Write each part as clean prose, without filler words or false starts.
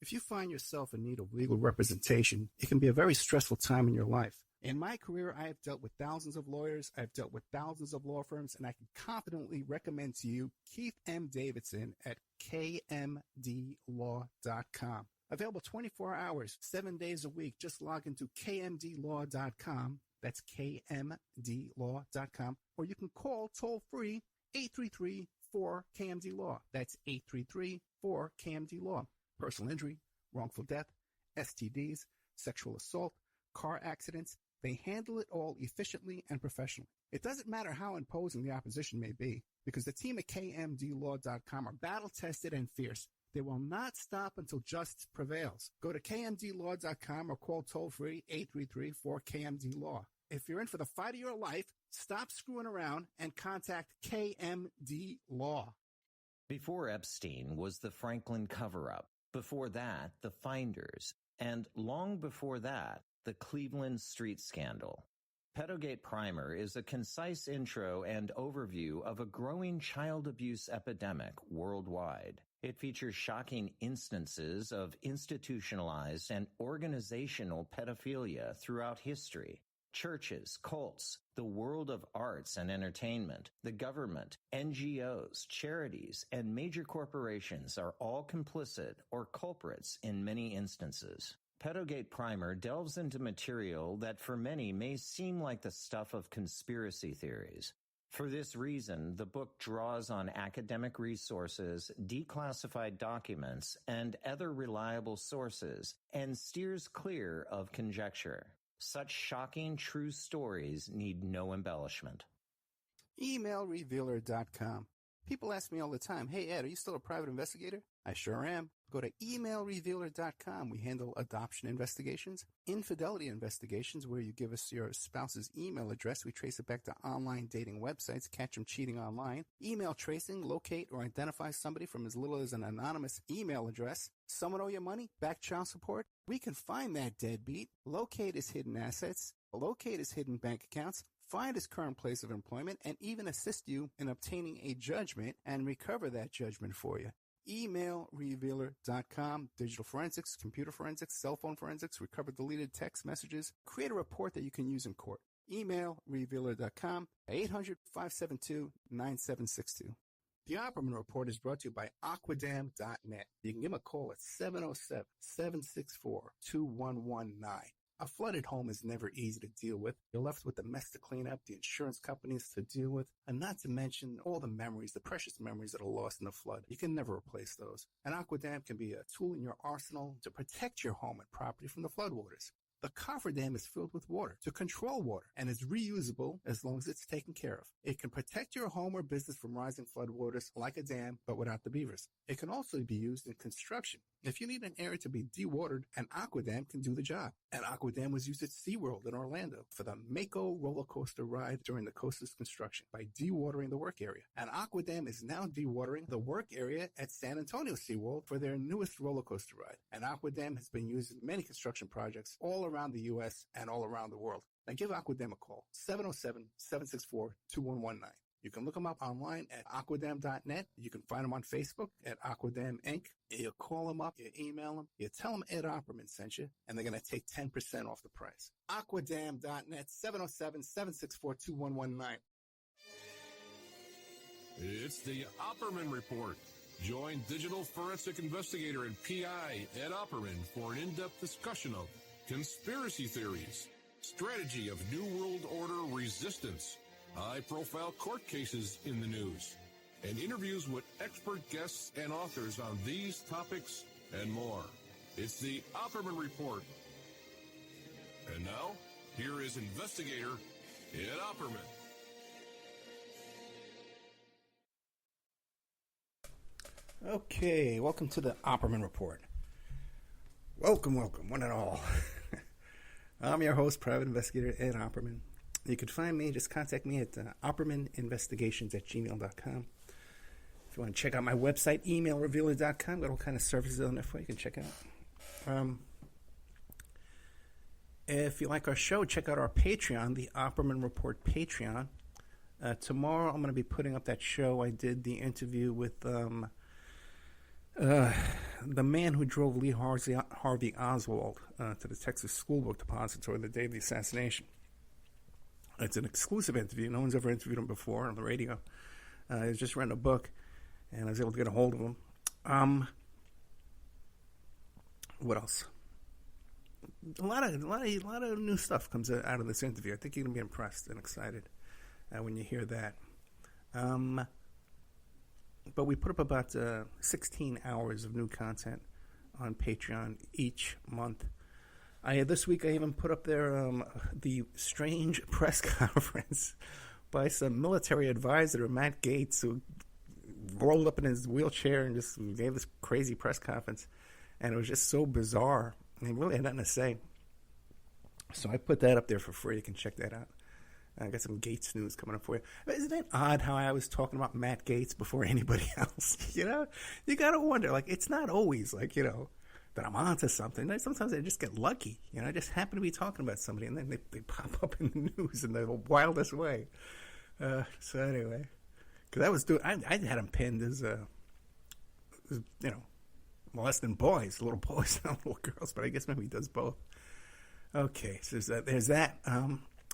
If you find yourself in need of legal representation, it can be a very stressful time in your life. In my career, I have dealt with thousands of lawyers, I've dealt with thousands of law firms, and I can confidently recommend to you Keith M. Davidson at kmdlaw.com. Available 24 hours, 7 days a week. Just log into kmdlaw.com. That's kmdlaw.com. Or you can call toll-free 833-4KMD-LAW. That's 833-4KMD-LAW. Personal injury, wrongful death, STDs, sexual assault, car accidents. They handle it all efficiently and professionally. It doesn't matter how imposing the opposition may be, because the team at kmdlaw.com are battle-tested and fierce. They will not stop until justice prevails. Go to kmdlaw.com or call toll-free 833-4KMD-LAW. If you're in for the fight of your life, stop screwing around and contact KMD Law. Before Epstein was the Franklin cover-up. Before that, the Finders. And long before that, the Cleveland Street Scandal. Pedogate Primer is a concise intro and overview of a growing child abuse epidemic worldwide. It features shocking instances of institutionalized and organizational pedophilia throughout history. Churches, cults, the world of arts and entertainment, the government, NGOs, charities, and major corporations are all complicit or culprits in many instances. Pedogate Primer delves into material that for many may seem like the stuff of conspiracy theories. For this reason, the book draws on academic resources, declassified documents, and other reliable sources, and steers clear of conjecture. Such shocking true stories need no embellishment. Emailrevealer.com. People ask me all the time, hey Ed, are you still a private investigator? I sure am. Go to emailrevealer.com. We handle adoption investigations, infidelity investigations, where you give us your spouse's email address. We trace it back to online dating websites, catch them cheating online. Email tracing, locate or identify somebody from as little as an anonymous email address. Someone owe you money? Back child support? We can find that deadbeat, locate his hidden assets, locate his hidden bank accounts, find his current place of employment, and even assist you in obtaining a judgment and recover that judgment for you. Emailrevealer.com. Digital forensics, computer forensics, cell phone forensics, recover deleted text messages, create a report that you can use in court. Emailrevealer.com, 800-572-9762. The Opperman Report is brought to you by Aquadam.net. You can give them a call at 707-764-2119. A flooded home is never easy to deal with. You're left with the mess to clean up, the insurance companies to deal with, and not to mention all the memories, the precious memories that are lost in the flood. You can never replace those. And Aquadam can be a tool in your arsenal to protect your home and property from the floodwaters. The cofferdam is filled with water to control water and is reusable as long as it's taken care of. It can protect your home or business from rising floodwaters like a dam, but without the beavers. It can also be used in construction. If you need an area to be dewatered, an Aquadam can do the job. An Aquadam was used at SeaWorld in Orlando for the Mako roller coaster ride during the coaster's construction by dewatering the work area. An Aquadam is now dewatering the work area at San Antonio SeaWorld for their newest roller coaster ride. An Aquadam has been used in many construction projects all around the U.S. and all around the world. Now give Aquadam a call, 707-764-2119. You can look them up online at aquadam.net. You can find them on Facebook at Aquadam Inc. You call them up, you email them, you tell them Ed Opperman sent you, and they're going to take 10% off the price. Aquadam.net, 707-764-2119. It's the Opperman Report. Join digital forensic investigator and PI Ed Opperman for an in-depth discussion of conspiracy theories, strategy of New World Order resistance, high-profile court cases in the news, and interviews with expert guests and authors on these topics and more. It's the Opperman Report. And now, here is investigator Ed Opperman. Okay, welcome to the Opperman Report. Welcome, one and all. I'm your host, Private Investigator Ed Opperman. You can find me, just contact me at oppermaninvestigations@gmail.com. If you want to check out my website, emailrevealer.com, got all kind of services on there for you. You can check out. If you like our show, check out our Patreon, the Opperman Report Patreon. Tomorrow I'm going to be putting up that show. I did the interview with the the man who drove Lee Harvey Oswald to the Texas School Book Depository the day of the assassination. It's an exclusive interview. No one's ever interviewed him before on the radio. He just read a book, and I was able to get a hold of him. What else? A lot of new stuff comes out of this interview. I think you're gonna be impressed and excited when you hear that. But we put up about 16 hours of new content on Patreon each month. This week I even put up there the strange press conference by some military advisor, Matt Gaetz, who rolled up in his wheelchair and just gave this crazy press conference. And it was just so bizarre. And he really had nothing to say. So I put that up there for free. You can check that out. I got some Gaetz news coming up for you. Isn't it odd how I was talking about Matt Gaetz before anybody else? You know? You got to wonder. Like, it's not always like, that I'm onto something. Sometimes I just get lucky. I just happen to be talking about somebody, and then they pop up in the news in the wildest way. So anyway, because I had him pinned as, molesting boys, little boys, not little girls, but I guess maybe he does both. Okay, so there's that.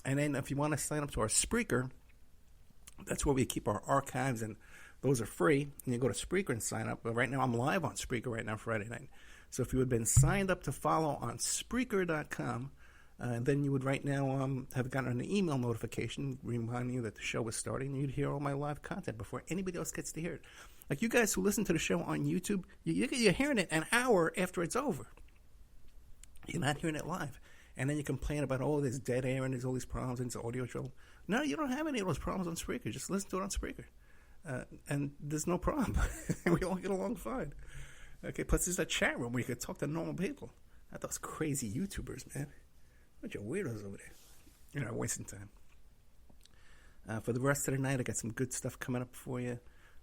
And then if you want to sign up to our Spreaker, that's where we keep our archives, and those are free. And you go to Spreaker and sign up. But right now, I'm live on Spreaker right now, Friday night. So if you had been signed up to follow on Spreaker.com, then you would right now have gotten an email notification reminding you that the show was starting, and you'd hear all my live content before anybody else gets to hear it. Like you guys who listen to the show on YouTube, you're hearing it an hour after it's over. You're not hearing it live. And then you complain about, there's dead air and there's all these problems and it's audio trouble. No, you don't have any of those problems on Spreaker. Just listen to it on Spreaker. And there's no problem. And we all get along fine. Okay, plus there's a chat room where you can talk to normal people. Not those crazy YouTubers, man. Bunch of weirdos over there. Wasting time. For the rest of the night, I got some good stuff coming up for you.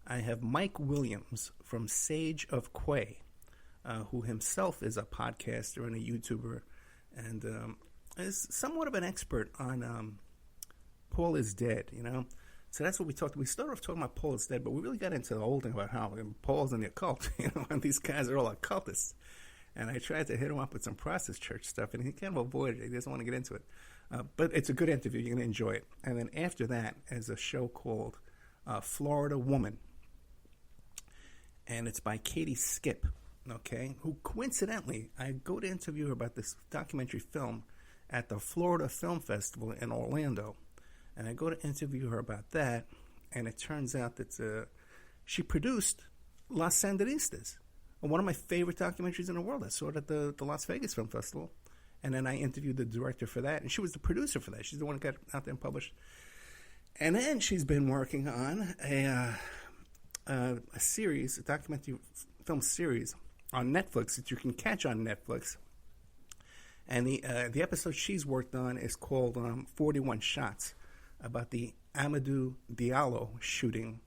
I have Mike Williams from Sage of Quay, who himself is a podcaster and a YouTuber, and is somewhat of an expert on Paul is Dead, So that's what we talked about. We started off talking about Paul is Dead, but we really got into the whole thing about how Paul's in the occult, and these guys are all occultists. And I tried to hit him up with some process church stuff, and he kind of avoided it. He doesn't want to get into it. But it's a good interview. You're going to enjoy it. And then after that is a show called Florida Woman. And it's by Katie Skip, okay, who coincidentally, I go to interview her about this documentary film at the Florida Film Festival in Orlando. And I go to interview her about that, and it turns out that she produced Las Sandinistas, one of my favorite documentaries in the world. I saw it at the Las Vegas Film Festival. And then I interviewed the director for that, and she was the producer for that. She's the one who got it out there and published. And then she's been working on a series, a documentary film series on Netflix that you can catch on Netflix. And the episode she's worked on is called 41 Shots, about the Amadou Diallo shooting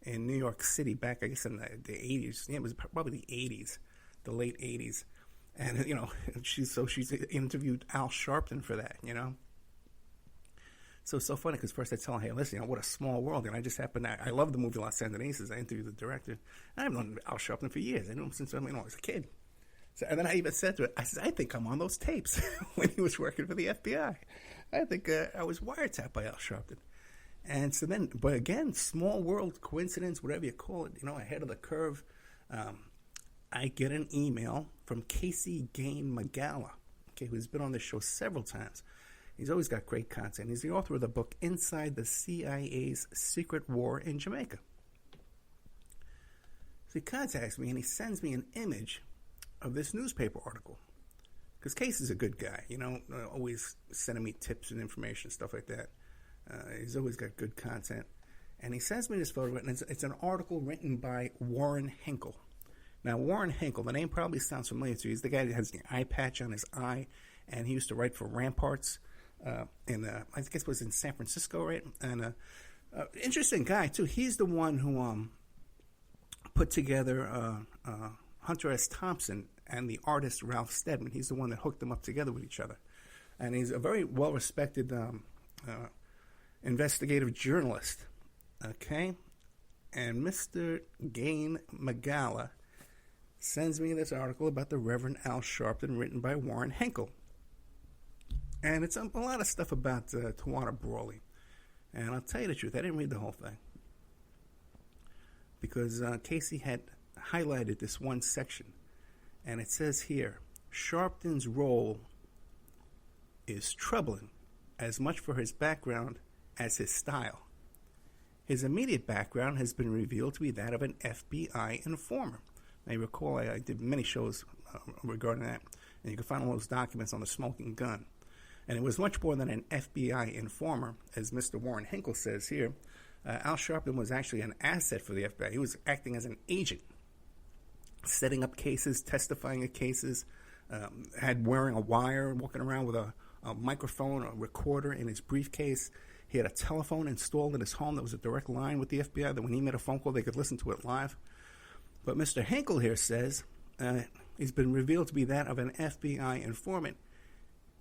in New York City back, I guess, in the 80s. Yeah, it was probably the 80s, the late 80s. And, she's interviewed Al Sharpton for that, So it's so funny because first I tell her, hey, listen, what a small world. And I just happened to, I love the movie Las Sandinistas. I interviewed the director. I've known Al Sharpton for years. I knew him since I was a kid. So, and then I even said to her, I said, I think I'm on those tapes when he was working for the FBI. I think I was wiretapped by Al Sharpton. And so then, but again, small world coincidence, whatever you call it, ahead of the curve. I get an email from Casey Gain Magala, who's been on this show several times. He's always got great content. He's the author of the book Inside the CIA's Secret War in Jamaica. So he contacts me and he sends me an image of this newspaper article. Because Casey's a good guy, always sending me tips and information, stuff like that. He's always got good content. And he sends me this photo, and it's an article written by Warren Henkel. Now, Warren Henkel, the name probably sounds familiar to you. He's the guy that has the eye patch on his eye, and he used to write for Ramparts I guess it was in San Francisco, right? And interesting guy, too. He's the one who put together Hunter S. Thompson and the artist Ralph Steadman. He's the one that hooked them up together with each other. And he's a very well-respected investigative journalist, okay? And Mr. Gain Magala sends me this article about the Reverend Al Sharpton written by Warren Henkel. And it's a lot of stuff about Tawana Brawley. And I'll tell you the truth, I didn't read the whole thing. Because Casey had highlighted this one section. And it says here, Sharpton's role is troubling as much for his background as his style. His immediate background has been revealed to be that of an FBI informer. Now, you recall I did many shows regarding that, and you can find all those documents on the smoking gun. And it was much more than an FBI informer, as Mr. Warren Henkel says here. Al Sharpton was actually an asset for the FBI. He was acting as an agent, setting up cases, testifying at cases, had wearing a wire, walking around with a microphone, a recorder in his briefcase. He had a telephone installed in his home that was a direct line with the FBI, that when he made a phone call, they could listen to it live. But Mr. Henkel here says he's been revealed to be that of an FBI informant.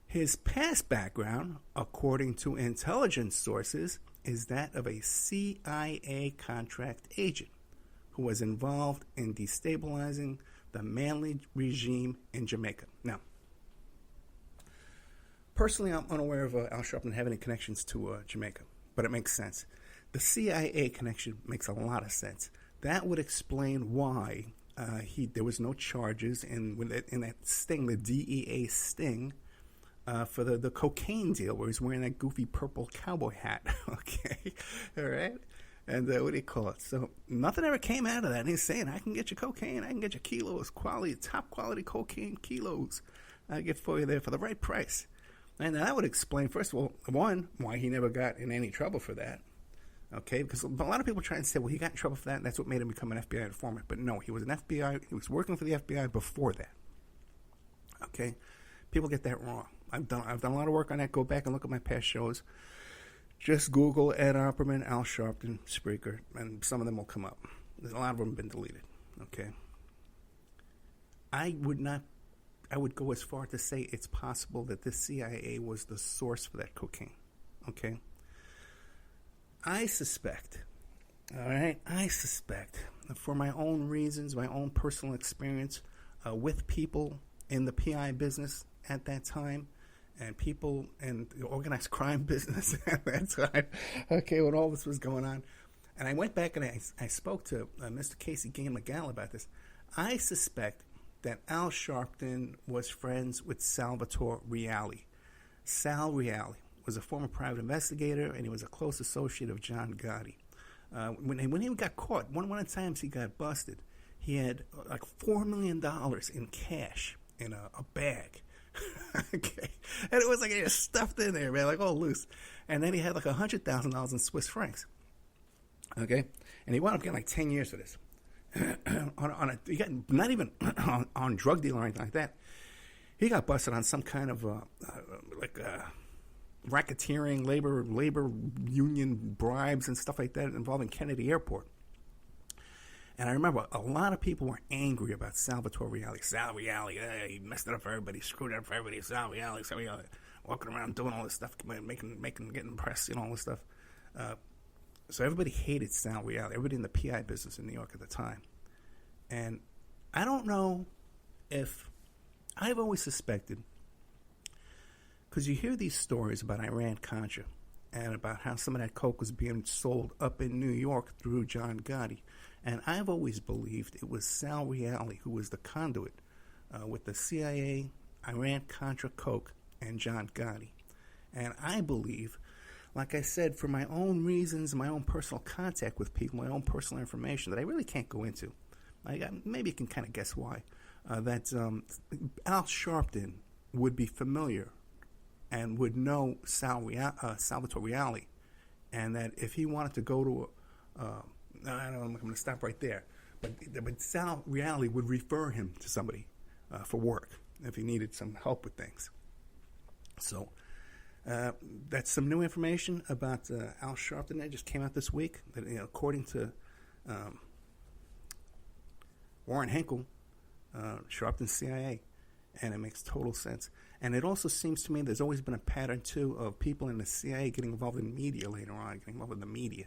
His past background, according to intelligence sources, is that of a CIA contract agent who was involved in destabilizing the Manley regime in Jamaica. Now, personally, I'm unaware of Al Sharpton having any connections to Jamaica, but it makes sense. The CIA connection makes a lot of sense. That would explain why there was no charges in that sting, the DEA sting, for the cocaine deal, where he's wearing that goofy purple cowboy hat. Okay, all right? And what do you call it? So nothing ever came out of that. And he's saying, I can get you cocaine, I can get you kilos, top quality cocaine kilos. I get for you there for the right price. And that would explain, first of all, one, why he never got in any trouble for that. Okay, because a lot of people try and say, well, he got in trouble for that, and that's what made him become an FBI informant. But no, he was he was working for the FBI before that. Okay, people get that wrong. I've done a lot of work on that. Go back and look at my past shows. Just Google Ed Opperman, Al Sharpton, Spreaker, and some of them will come up. A lot of them have been deleted. Okay, I would go as far to say it's possible that the CIA was the source for that cocaine. Okay? I suspect, for my own reasons, my own personal experience with people in the PI business at that time, and people in the organized crime business at that time, okay, when all this was going on. And I went back and I spoke to Mr. Casey Gain-McGall about this. I suspect that Al Sharpton was friends with Salvatore Reale. Sal Reale was a former private investigator, and he was a close associate of John Gotti. When he got caught, one of the times he got busted, he had like $4 million in cash in a bag. Okay, and it was like stuffed in there, man, like all loose. And then he had like $100,000 in Swiss francs. Okay, and he wound up getting like 10 years for this. He got not even on drug deal or anything like that. He got busted on some kind of racketeering, labor union bribes and stuff like that involving Kennedy Airport. And I remember a lot of people were angry about Salvatore Reale. Sal Reale, he messed it up for everybody, screwed it up for everybody. Sal Reale, walking around doing all this stuff, getting press, all this stuff. So everybody hated Sal Reale, everybody in the PI business in New York at the time. And I don't know if, I've always suspected, because you hear these stories about Iran-Contra and about how some of that coke was being sold up in New York through John Gotti. And I've always believed it was Sal Reale who was the conduit with the CIA, Iran-Contra coke, and John Gotti. And I believe, like I said, for my own reasons, my own personal contact with people, my own personal information that I really can't go into, maybe you can kind of guess why, that Al Sharpton would be familiar and would know Salvatore Reale, and that if he wanted to go to I'm going to stop right there, but Sal Reale would refer him to somebody for work if he needed some help with things. So that's some new information about Al Sharpton that just came out this week. That, according to Warren Henkel, Sharpton's CIA, and it makes total sense. And it also seems to me there's always been a pattern, too, of people in the CIA getting involved in media later on, getting involved with the media.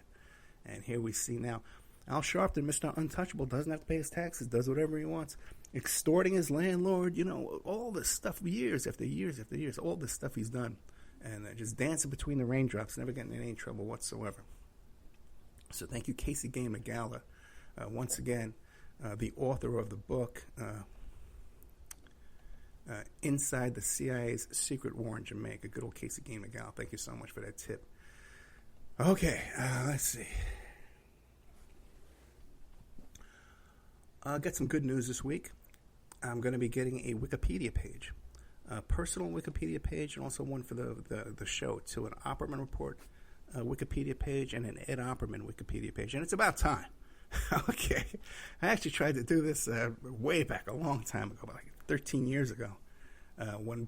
And here we see now Al Sharpton, Mr. Untouchable, doesn't have to pay his taxes, does whatever he wants. extorting his landlord, all this stuff, years after years after years, all this stuff he's done. And just dancing between the raindrops, never getting in any trouble whatsoever. So thank you, Casey Gay McGalla, once again, the author of the book, Inside the CIA's Secret War in Jamaica. Good old Casey Gay McGalla. Thank you so much for that tip. Okay, let's see. I'll get some good news this week. I'm going to be getting a Wikipedia page, a personal Wikipedia page, and also one for the show, too. An Opperman Report Wikipedia page and an Ed Opperman Wikipedia page. And it's about time. Okay. I actually tried to do this way back a long time ago, like 13 years ago.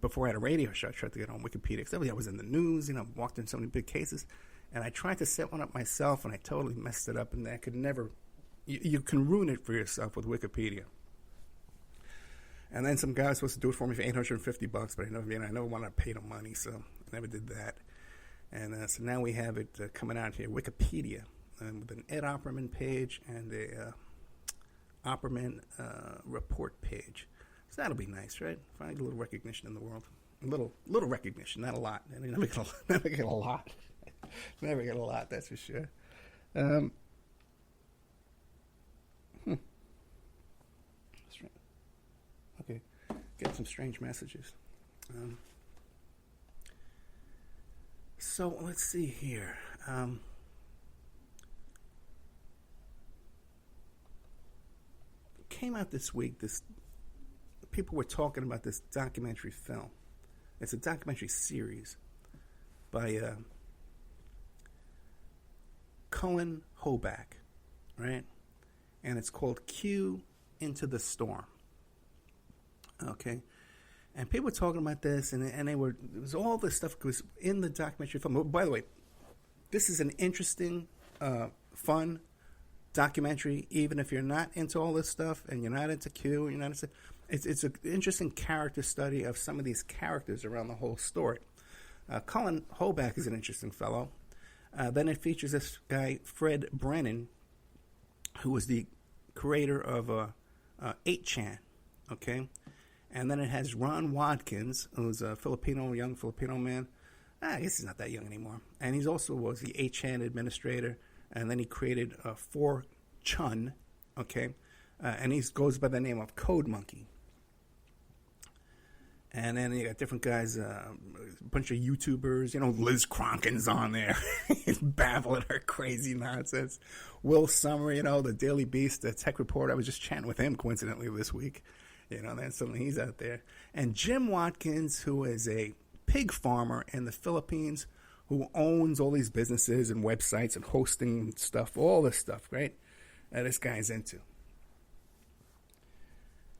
Before I had a radio show, I tried to get on Wikipedia. Because I was in the news, walked in so many big cases. And I tried to set one up myself, and I totally messed it up. And I could never... You can ruin it for yourself with Wikipedia. And then some guy was supposed to do it for me for $850, but I never wanted to pay the money, so I never did that. And so now we have it coming out here, Wikipedia, with an Ed Opperman page and a Opperman report page. So that'll be nice, right? Find a little recognition in the world. A little recognition, not a lot. I mean, never get a lot. Never get a lot, that's for sure. Okay, get some strange messages. So let's see here. Came out this week. People were talking about this documentary film. It's a documentary series by Cohen Hoback, right? And it's called Q Into the Storm. Okay, and people were talking about this, and it was all this stuff was in the documentary film. By the way, this is an interesting, fun documentary. Even if you're not into all this stuff and you're not into Q, it's an interesting character study of some of these characters around the whole story. Colin Hoback is an interesting fellow. Then it features this guy Fred Brennan, who was the creator of 8chan. Okay. And then it has Ron Watkins, who's a young Filipino man. I guess he's not that young anymore. And he also was the 8chan administrator. And then he created 4chan, okay? And he goes by the name of Code Monkey. And then you got different guys, a bunch of YouTubers. Liz Cronkin's on there. He's babbling her crazy nonsense. Will Summer, the Daily Beast, the tech reporter. I was just chatting with him, coincidentally, this week. That's something he's out there. And Jim Watkins, who is a pig farmer in the Philippines, who owns all these businesses and websites and hosting stuff, all this stuff, right? That this guy's into.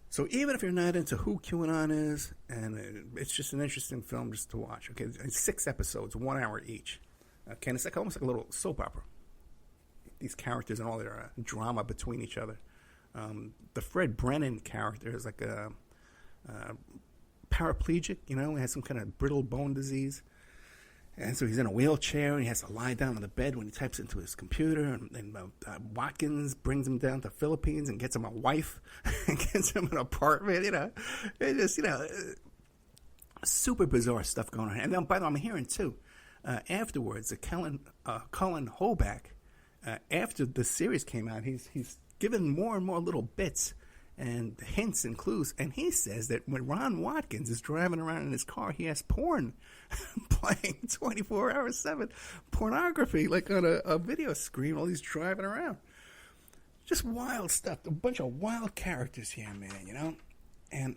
So even if you're not into who QAnon is, and it's just an interesting film just to watch, okay? It's 6 episodes, 1 hour each. Okay, and it's almost like a little soap opera. These characters and all their drama between each other. The Fred Brennan character is like a paraplegic, he has some kind of brittle bone disease. And so he's in a wheelchair, and he has to lie down on the bed when he types into his computer. And Watkins brings him down to the Philippines and gets him a wife and gets him an apartment, It's just, super bizarre stuff going on. And then, by the way, I'm hearing, too, afterwards, Colin Hoback, after the series came out, he's given more and more little bits and hints and clues. And he says that when Ron Watkins is driving around in his car, he has porn playing 24 hours 7, pornography, like on a video screen while he's driving around. Just wild stuff. A bunch of wild characters here, man, And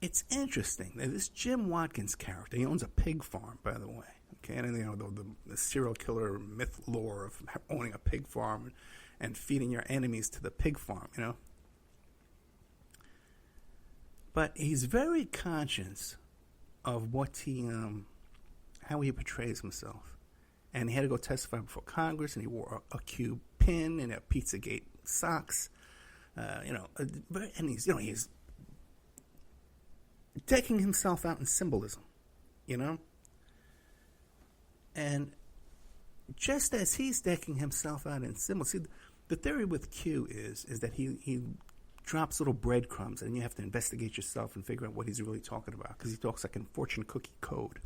it's interesting that this Jim Watkins character, he owns a pig farm, by the way. Okay, and the serial killer myth lore of owning a pig farm and feeding your enemies to the pig farm, But he's very conscious of what how he portrays himself. And he had to go testify before Congress, and he wore a Q pin and a Pizzagate socks, and he's decking himself out in symbolism, And just as he's decking himself out in symbols, see, The theory with Q is that he drops little breadcrumbs, and you have to investigate yourself and figure out what he's really talking about, because he talks like in fortune cookie code.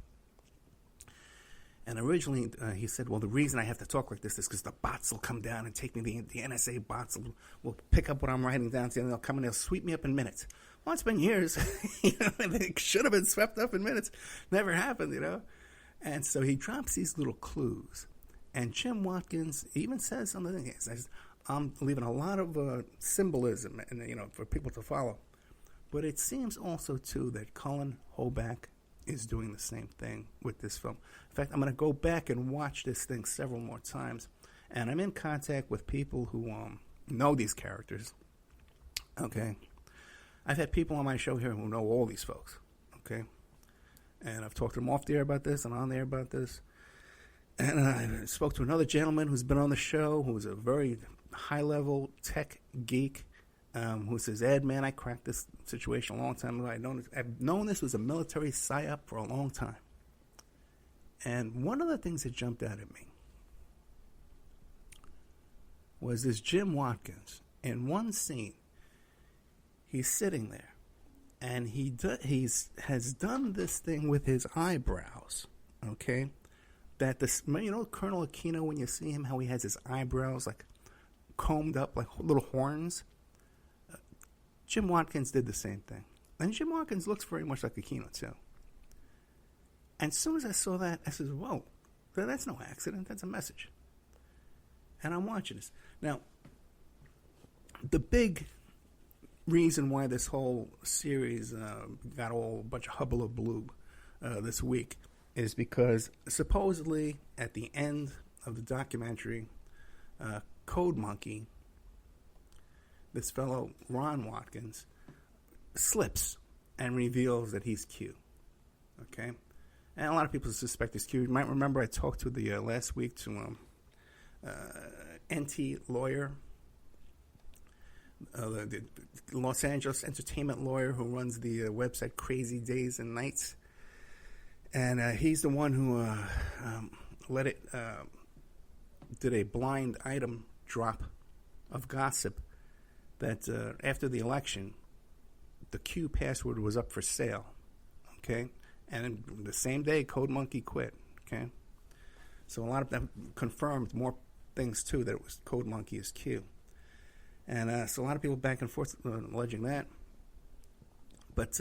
And originally, he said, well, the reason I have to talk like this is because the bots will come down and take me, the NSA bots will pick up what I'm writing down, and they'll come and they'll sweep me up in minutes. Well, it's been years. It should have been swept up in minutes. Never happened, And so he drops these little clues. And Jim Watkins even says something. He says, I'm leaving a lot of symbolism, and for people to follow. But it seems also, too, that Cullen Hoback is doing the same thing with this film. In fact, I'm going to go back and watch this thing several more times. And I'm in contact with people who know these characters. Okay. I've had people on my show here who know all these folks. Okay. And I've talked to them off the air about this and on the air about this. And I spoke to another gentleman who's been on the show, who's a very high-level tech geek, who says, Ed, man, I cracked this situation a long time ago. I've known this was a military psyop for a long time. And one of the things that jumped out at me was this Jim Watkins. In one scene, he's sitting there, and he has done this thing with his eyebrows, okay? That this, Colonel Aquino, when you see him, how he has his eyebrows like combed up like little horns. Jim Watkins did the same thing. And Jim Watkins looks very much like Aquino, too. And as soon as I saw that, I said, whoa, that's no accident. That's a message. And I'm watching this. Now, the big reason why this whole series got a bunch of hubbubaloo this week is because supposedly at the end of the documentary, Code Monkey, this fellow, Ron Watkins, slips and reveals that he's Q. Okay? And a lot of people suspect he's Q. You might remember I talked to the last week to NT lawyer, the Los Angeles entertainment lawyer who runs the website Crazy Days and Nights. And he's the one who did a blind item drop of gossip that after the election, the Q password was up for sale, okay? And the same day, Code Monkey quit, okay? So a lot of them confirmed more things, too, that it was Code Monkey is Q. And so a lot of people back and forth alleging that. But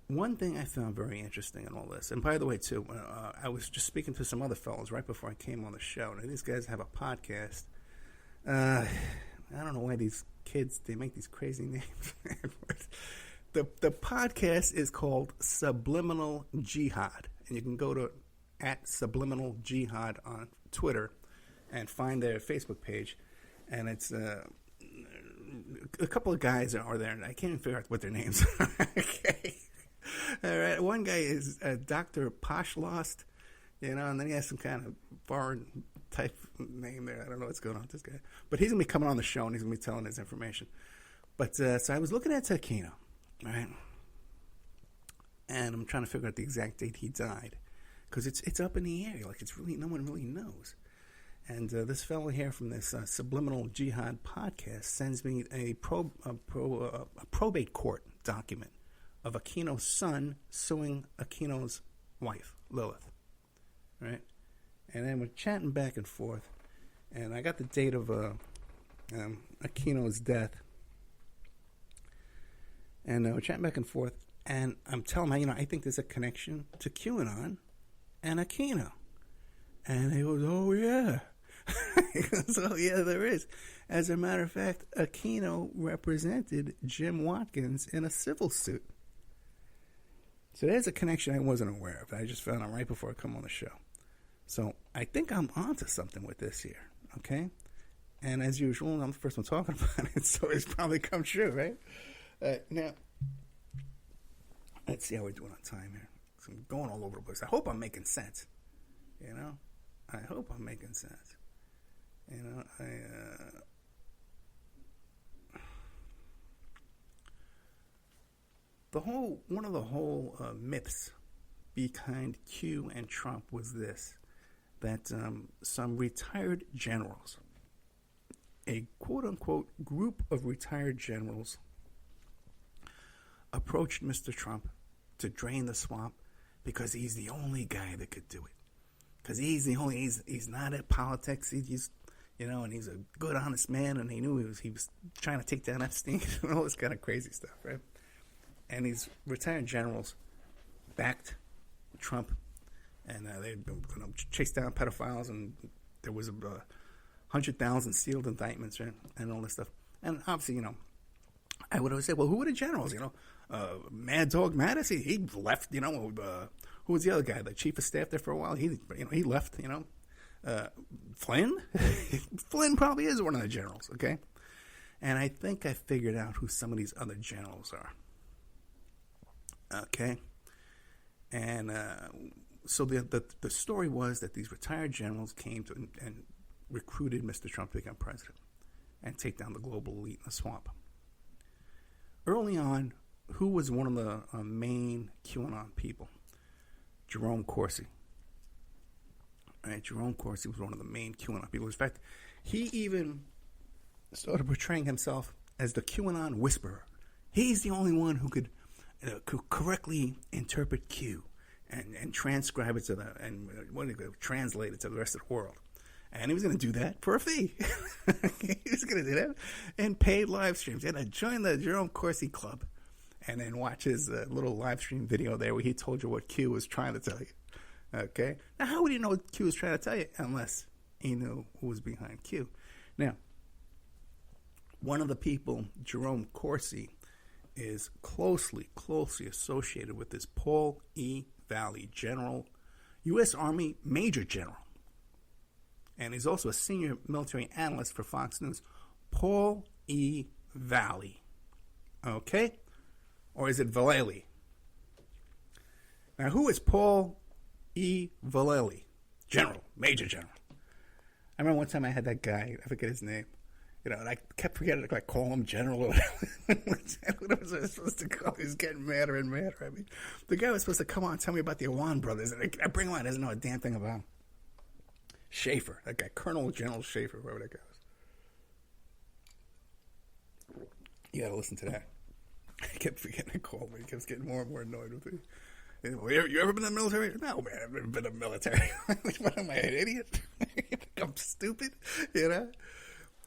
one thing I found very interesting in all this, and by the way, too, I was just speaking to some other fellows right before I came on the show, and these guys have a podcast. I don't know why these kids, they make these crazy names. The podcast is called Subliminal Jihad, and you can go to @Subliminal Jihad on Twitter and find their Facebook page, and it's a couple of guys are there, and I can't even figure out what their names are. Okay. All right. One guy is Dr. Poshlost, and then he has some kind of foreign type name there. I don't know what's going on with this guy. But he's going to be coming on the show, and he's going to be telling his information. But so I was looking at Aquino, right? And I'm trying to figure out the exact date he died, because it's up in the air. Like, it's really, no one really knows. And this fellow here from this Subliminal Jihad podcast sends me a probate court document of Aquino's son suing Aquino's wife, Lilith, right? And then we're chatting back and forth, and I got the date of Aquino's death, and we're chatting back and forth, and I'm telling him, I think there's a connection to QAnon and Aquino. And he goes, oh, yeah. He goes, oh, yeah, there is. As a matter of fact, Aquino represented Jim Watkins in a civil suit. So there's a connection I wasn't aware of. I just found out right before I come on the show. So I think I'm onto something with this here, okay? And as usual, I'm the first one talking about it, so it's probably come true, right? Now, let's see how we're doing on time here. So I'm going all over the place. I hope I'm making sense, I hope I'm making sense. One of the whole myths behind Q and Trump was this, that some retired generals, a quote-unquote group of retired generals, approached Mr. Trump to drain the swamp because he's the only guy that could do it. Because he's not at politics. He's and he's a good, honest man, and he knew he was trying to take down Epstein and all this kind of crazy stuff, right? And these retired generals backed Trump, and they chased down pedophiles, and there was 100,000 sealed indictments, right, and all this stuff. And obviously, I would always say, well, who were the generals? Mad Dog Mattis, he left. Who was the other guy, the chief of staff there for a while? He left. Flynn? Flynn probably is one of the generals, okay? And I think I figured out who some of these other generals are. Okay? And so the story was that these retired generals came to and recruited Mr. Trump to become president and take down the global elite in the swamp. Early on, who was one of the main QAnon people? Jerome Corsi. Right, Jerome Corsi was one of the main QAnon people. In fact, he even started portraying himself as the QAnon whisperer. He's the only one who could correctly interpret Q and transcribe it translate it to the rest of the world. And he was going to do that for a fee. He was going to do that and paid live streams. You had to join the Jerome Corsi Club and then watch his little live stream video there where he told you what Q was trying to tell you. Okay? Now, how would you know what Q was trying to tell you unless he knew who was behind Q? Now, one of the people, Jerome Corsi, is closely associated with this Paul E. Valley, General, U.S. Army Major General. And he's also a senior military analyst for Fox News. Paul E. Valley. Okay? Or is it Vallely? Now, who is Paul E. Vallely? General, Major General. I remember one time I had that guy, I forget his name, and I kept forgetting to call him General or whatever. What was I supposed to call him? He was getting madder and madder. I mean, the guy was supposed to come on and tell me about the Awan brothers, and I bring him on, he doesn't know a damn thing about him. Schaefer, that guy, Colonel General Schaefer, whoever that guy was. You gotta listen to that. I kept forgetting to call me. He kept getting more and more annoyed with me. You ever been in the military? No, man, I've never been in the military. What am I, an idiot? I'm stupid,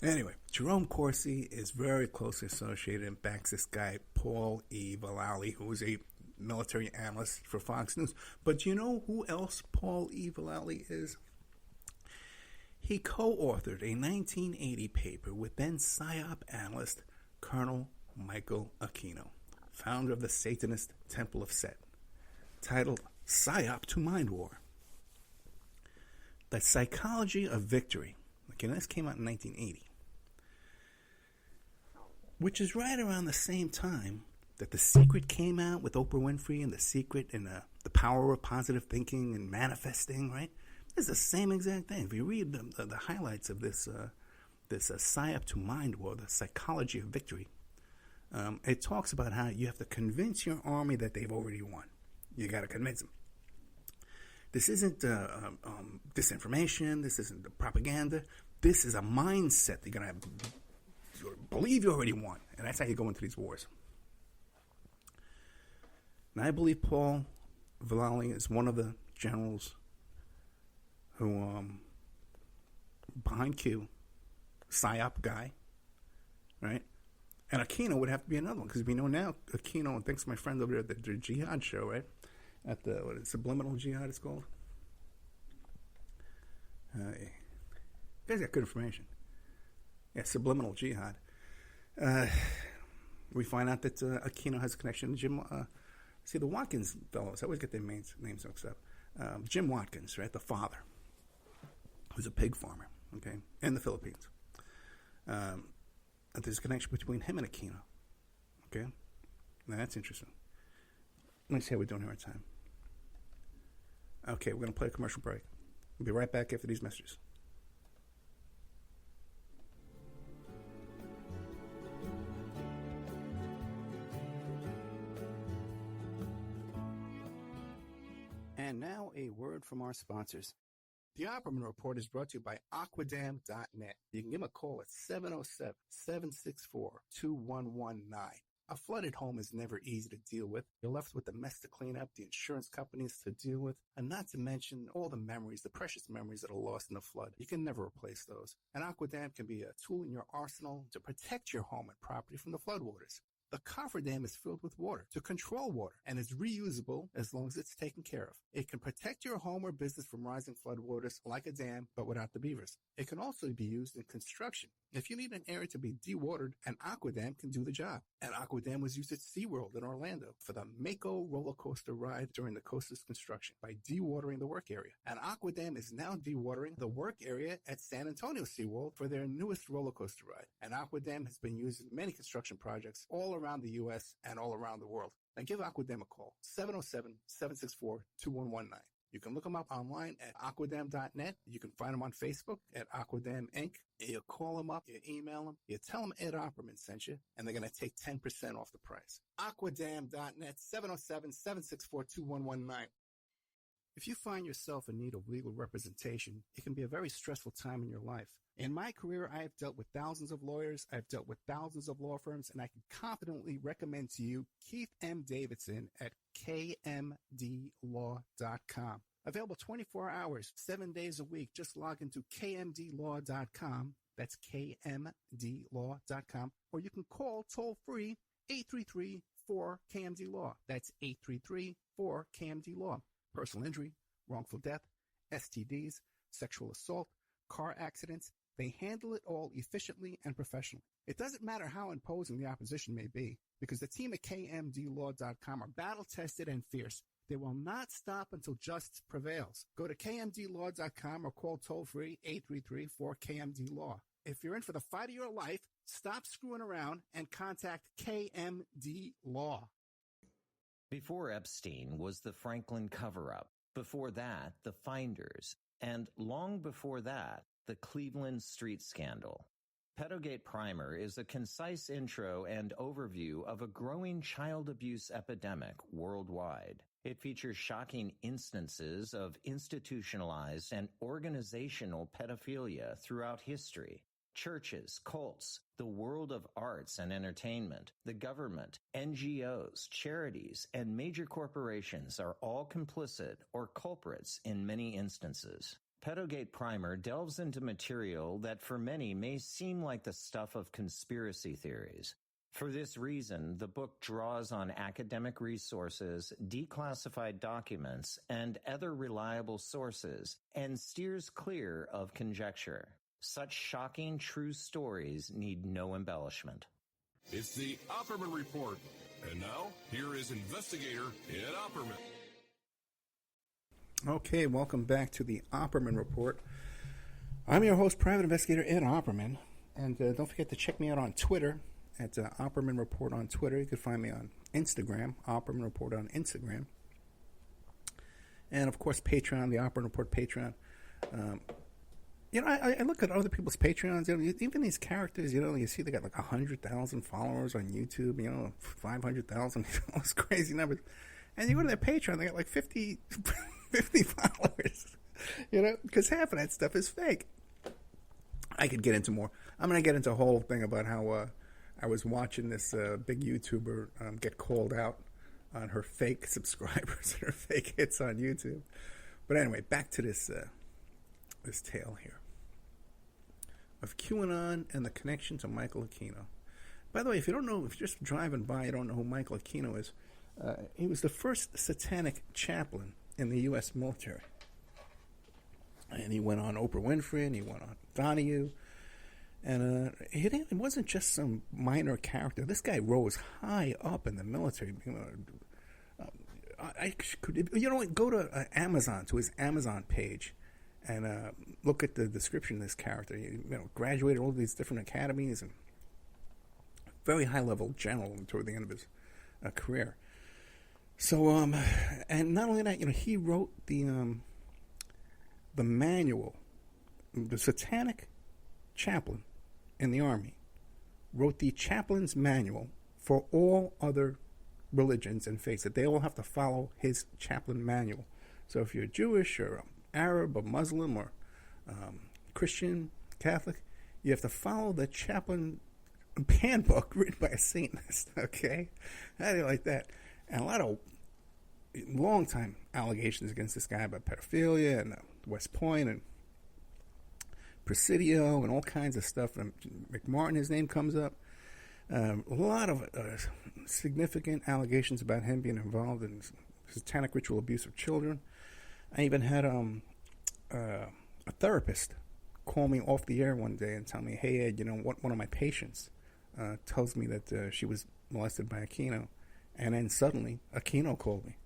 Anyway, Jerome Corsi is very closely associated and backs this guy, Paul E. Vallely, who is a military analyst for Fox News. But do you know who else Paul E. Vallely is? He co-authored a 1980 paper with then PSYOP analyst Colonel Michael Aquino, founder of the Satanist Temple of Set, titled PSYOP to Mind War. The Psychology of Victory. Okay, this came out in 1980, which is right around the same time that The Secret came out with Oprah Winfrey and The Secret and the power of positive thinking and manifesting, right? It's the same exact thing. If you read the highlights of this PSYOP to Mind War, the Psychology of Victory, it talks about how you have to convince your army that they've already won. You got to convince them. This isn't disinformation. This isn't propaganda. This is a mindset. You're going to believe you already won. And that's how you go into these wars. And I believe Paul Vallely is one of the generals who, behind Q, PSYOP guy, right? And Aquino would have to be another one, because we know now Aquino, and thanks to my friend over there at the Jihad show, right? At the Subliminal Jihad, it's called. You guys got good information. Yeah, Subliminal Jihad. We find out that Aquino has a connection to Jim. See, the Watkins fellows, I always get their names mixed up. Jim Watkins, right? The father, who's a pig farmer, okay, in the Philippines. There's a connection between him and Aquino, okay? Now, that's interesting. Let me see how we're doing here on time. Okay, we're going to play a commercial break. We'll be right back after these messages. And now a word from our sponsors. The Opperman Report is brought to you by Aquadam.net. You can give them a call at 707-764-2119. A flooded home is never easy to deal with. You're left with the mess to clean up, the insurance companies to deal with, and not to mention all the memories, the precious memories that are lost in the flood. You can never replace those. And Aquadam can be a tool in your arsenal to protect your home and property from the floodwaters. The cofferdam is filled with water to control water and is reusable as long as it's taken care of. It can protect your home or business from rising floodwaters like a dam, but without the beavers. It can also be used in construction. If you need an area to be dewatered, an Aquadam can do the job. An Aquadam was used at SeaWorld in Orlando for the Mako roller coaster ride during the coaster's construction by dewatering the work area. An Aquadam is now dewatering the work area at San Antonio SeaWorld for their newest roller coaster ride. An Aquadam has been used in many construction projects all around the U.S. and all around the world. Now give Aquadam a call, 707-764-2119. You can look them up online at aquadam.net. You can find them on Facebook at Aquadam Inc. You call them up, you email them, you tell them Ed Opperman sent you, and they're going to take 10% off the price. Aquadam.net, 707-764-2119. If you find yourself in need of legal representation, it can be a very stressful time in your life. In my career, I have dealt with thousands of lawyers, I've dealt with thousands of law firms, and I can confidently recommend to you Keith M. Davidson at kmdlaw.com. Available 24 hours, 7 days a week. Just log into kmdlaw.com. That's kmdlaw.com. Or you can call toll-free 833-4KMD-LAW. That's 833-4KMD-LAW. Personal injury, wrongful death, STDs, sexual assault, car accidents. They handle it all efficiently and professionally. It doesn't matter how imposing the opposition may be, because the team at kmdlaw.com are battle-tested and fierce. They will not stop until justice prevails. Go to kmdlaw.com or call toll-free 833-4KMD-LAW. If you're in for the fight of your life, stop screwing around and contact KMD Law. Before Epstein was the Franklin cover-up. Before that, the Finders. And long before that, the Cleveland Street Scandal. Pedogate Primer is a concise intro and overview of a growing child abuse epidemic worldwide. It features shocking instances of institutionalized and organizational pedophilia throughout history. Churches, cults, the world of arts and entertainment, the government, NGOs, charities, and major corporations are all complicit or culprits in many instances. Pedogate Primer delves into material that for many may seem like the stuff of conspiracy theories. For this reason, the book draws on academic resources, declassified documents, and other reliable sources, and steers clear of conjecture. Such shocking true stories need no embellishment. It's the Opperman Report. And now, here is investigator Ed Opperman. Okay, welcome back to the Opperman Report. I'm your host, Private Investigator Ed Opperman. And don't forget to check me out on Twitter at Opperman Report on Twitter. You can find me on Instagram, Opperman Report on Instagram. And, of course, Patreon, the Opperman Report Patreon. I look at other people's Patreons, even these characters, you see they got like 100,000 followers on YouTube, 500,000, those crazy numbers. And you go to their Patreon, they got like 50 followers, because half of that stuff is fake. I could get into more. I'm going to get into a whole thing about how I was watching this big YouTuber get called out on her fake subscribers and her fake hits on YouTube. But anyway, back to this tale here of QAnon and the connection to Michael Aquino. By the way, if you're just driving by, you don't know who Michael Aquino is, he was the first satanic chaplain in the U.S. military. And he went on Oprah Winfrey, and he went on Donahue. And it wasn't just some minor character. This guy rose high up in the military. Go to Amazon, to his Amazon page, and look at the description of this character. He graduated all these different academies, and very high-level general toward the end of his career. So, and not only that, he wrote the manual. The satanic chaplain in the Army wrote the chaplain's manual for all other religions and faiths, that they all have to follow his chaplain manual. So if you're Jewish or Arab or Muslim or Christian, Catholic, you have to follow the chaplain handbook written by a Satanist, okay? How do you like that? And a lot of long-time allegations against this guy about pedophilia and West Point and Presidio and all kinds of stuff. And McMartin, his name comes up. A lot of significant allegations about him being involved in satanic ritual abuse of children. I even had a therapist call me off the air one day and tell me, hey, Ed, one of my patients tells me that she was molested by Aquino. And then suddenly, Aquino called me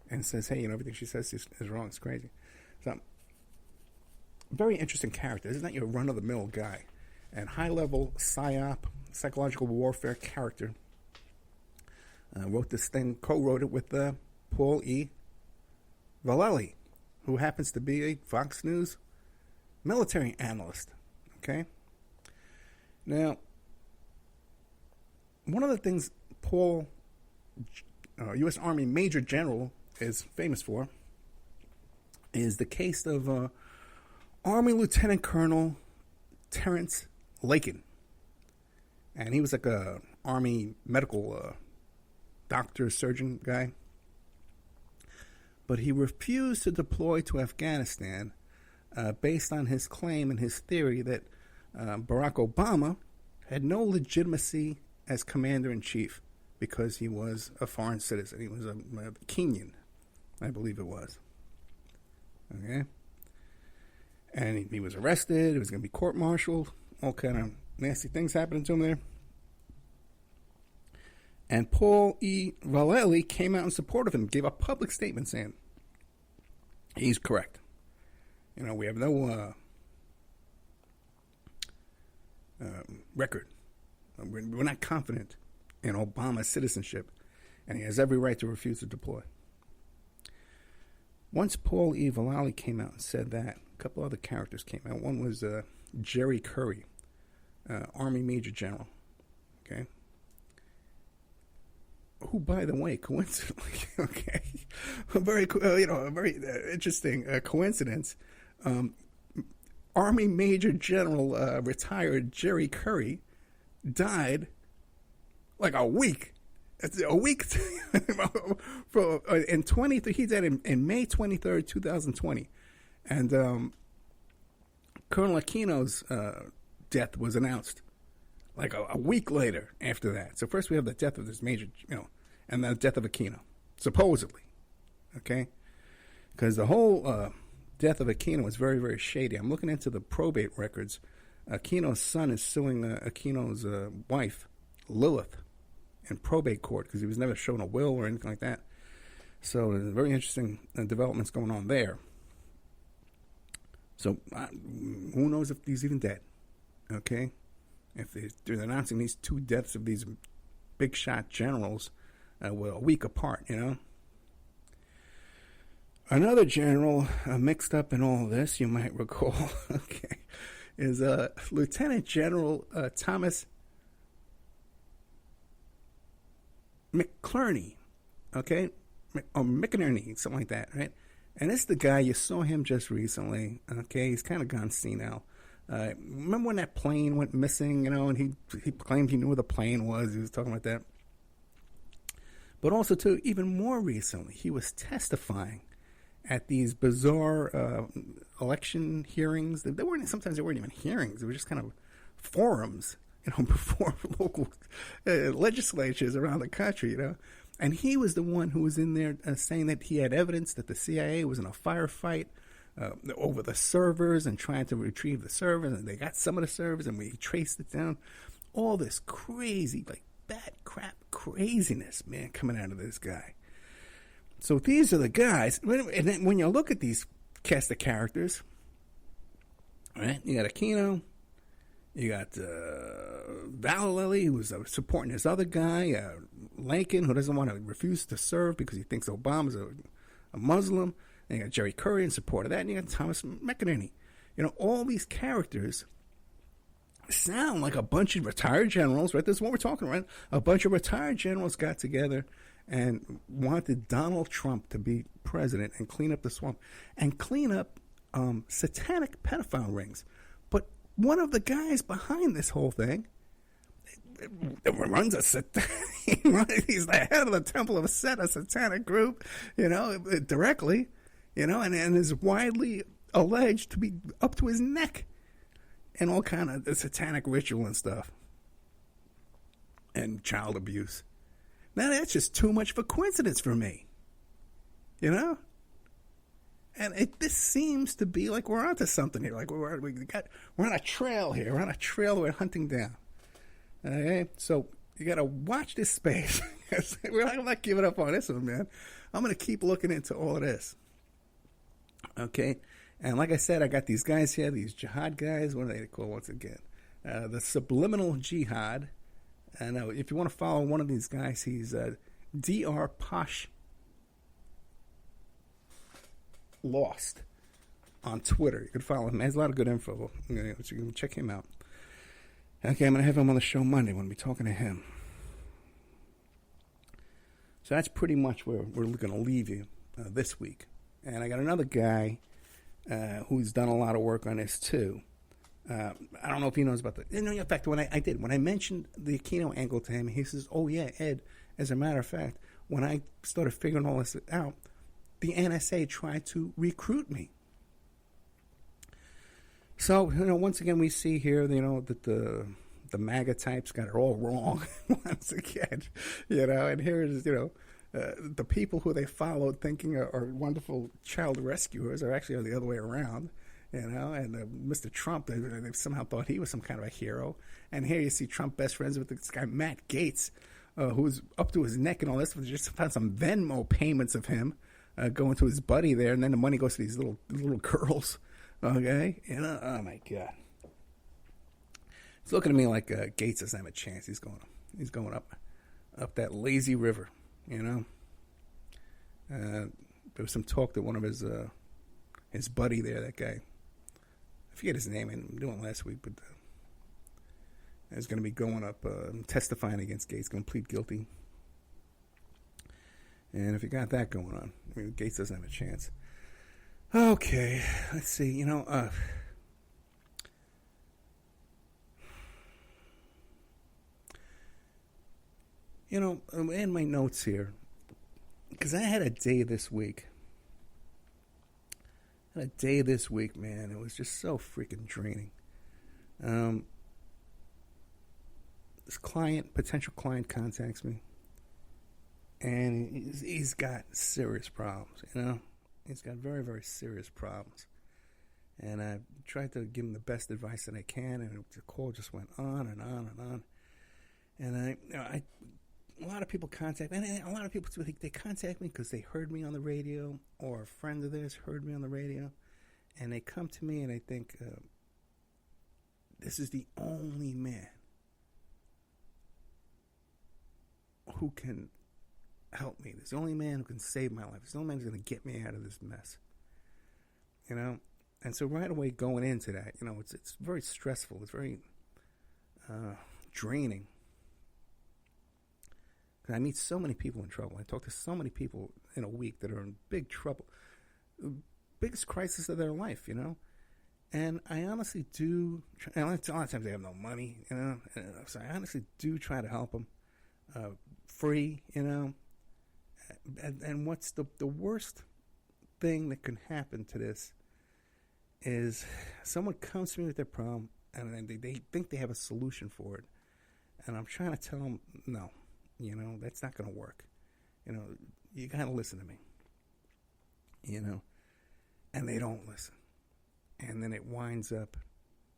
and says, hey, everything she says is wrong. It's crazy. So, very interesting character. This is not your run-of-the-mill guy. And high-level psyop, psychological warfare character. Wrote this thing, co-wrote it with Paul E. Vallely, who happens to be a Fox News military analyst. Okay? Now, one of the things Paul, U.S. Army Major General, is famous for is the case of Army Lieutenant Colonel Terrence Lakin. And he was like a Army medical doctor, surgeon guy. But he refused to deploy to Afghanistan based on his claim and his theory that Barack Obama had no legitimacy as commander-in-chief because he was a foreign citizen. He was a Kenyan, I believe it was. Okay? And he was arrested. He was going to be court-martialed. All kind of nasty things happening to him there. And Paul E. Vallely came out in support of him, gave a public statement saying he's correct. We have no record. We're not confident in Obama's citizenship, and he has every right to refuse to deploy. Once Paul E. Vallely came out and said that, a couple other characters came out. One was Jerry Curry, Army Major General, okay? Who, by the way, coincidentally, okay, a very interesting coincidence. Army Major General retired Jerry Curry died like a week. A week in 23. He died in May 23rd, 2020, and Colonel Aquino's death was announced like a week later after that. So first we have the death of this major, and the death of Aquino, supposedly, okay? Because the whole death of Aquino was very, very shady. I'm looking into the probate records. Aquino's son is suing Aquino's wife, Lilith, in probate court because he was never shown a will or anything like that. So there's very interesting developments going on there. So who knows if he's even dead, okay? If they're announcing these two deaths of these big shot generals were a week apart, Another general mixed up in all this, you might recall, okay, is Lieutenant General Thomas McClerney, okay? Or McInerney, something like that, right? And this is the guy, you saw him just recently, okay? He's kind of gone senile. Remember when that plane went missing, and he claimed he knew where the plane was. He was talking about that. But also, too, even more recently, he was testifying at these bizarre election hearings. Sometimes they weren't even hearings. They were just kind of forums, before local legislatures around the country, And he was the one who was in there saying that he had evidence that the CIA was in a firefight over the servers and trying to retrieve the servers, and they got some of the servers, and we traced it down. All this crazy, like, bat crap craziness, man, coming out of this guy. So these are the guys, and then when you look at these cast of characters, right, you got Aquino, you got Vallely, who was supporting this other guy, Lincoln, who doesn't want to refuse to serve because he thinks Obama's a Muslim. And you got Jerry Curry in support of that. And you got Thomas McInerney. All these characters sound like a bunch of retired generals, right? This is what we're talking about. A bunch of retired generals got together and wanted Donald Trump to be president and clean up the swamp. And clean up satanic pedophile rings. But one of the guys behind this whole thing runs he's the head of the Temple of Set, a satanic group, directly, and is widely alleged to be up to his neck in all kind of satanic ritual and stuff and child abuse. Now that's just too much of a coincidence for me, And this seems to be like we're onto something here. Like we're on a trail here. We're on a trail we're hunting down. Okay, so you got to watch this space. I'm not giving up on this one, man. I'm going to keep looking into all of this. Okay, and like I said, I got these guys here, these jihad guys. What are they called once again? The subliminal jihad. And if you want to follow one of these guys, he's Dr. Posh Lost on Twitter. You can follow him. He has a lot of good info. You can check him out. Okay, I'm going to have him on the show Monday. I'm going to be talking to him. So that's pretty much where we're going to leave you this week. And I got another guy who's done a lot of work on this too. I don't know if he knows about the... In fact, when I mentioned the Aquino angle to him, he says, "Oh yeah, Ed, as a matter of fact, when I started figuring all this out, the NSA tried to recruit me." So, once again, we see here, that the MAGA types got it all wrong once again, and here it is, the people who they followed thinking are wonderful child rescuers are actually the other way around, and Mr. Trump, they somehow thought he was some kind of a hero. And here you see Trump best friends with this guy, Matt Gaetz, who's up to his neck and all this. They just found some Venmo payments of him going to his buddy there, and then the money goes to these little girls. Okay, oh my God, it's looking to me like Gates doesn't have a chance. He's going up that lazy river. There was some talk that one of his buddy there, that guy, I forget his name, I didn't do it last week, but is going to be going up testifying against Gates, going to plead guilty. And if you got that going on, Gates doesn't have a chance. Okay, let's see. In my notes here, because I had a day this week. Man. It was just so freaking draining. This potential client contacts me, and he's got serious problems, He's got very, very serious problems. And I tried to give him the best advice that I can, and the call just went on and on and on. And a lot of people contact me, and a lot of people, they contact me because they heard me on the radio, or a friend of theirs heard me on the radio, and they come to me and they think, this is the only man who can help me. This is the only man who can save my life. This is the only man who's going to get me out of this mess. And so right away going into that, it's very stressful. It's very draining. Because I meet so many people in trouble. I talk to so many people in a week that are in big trouble. Biggest crisis of their life, And I honestly do, a lot of times they have no money, So I honestly do try to help them free, And what's the worst thing that can happen to this is someone comes to me with their problem, and they think they have a solution for it. And I'm trying to tell them, no, that's not going to work. You got to listen to me, and they don't listen. And then it winds up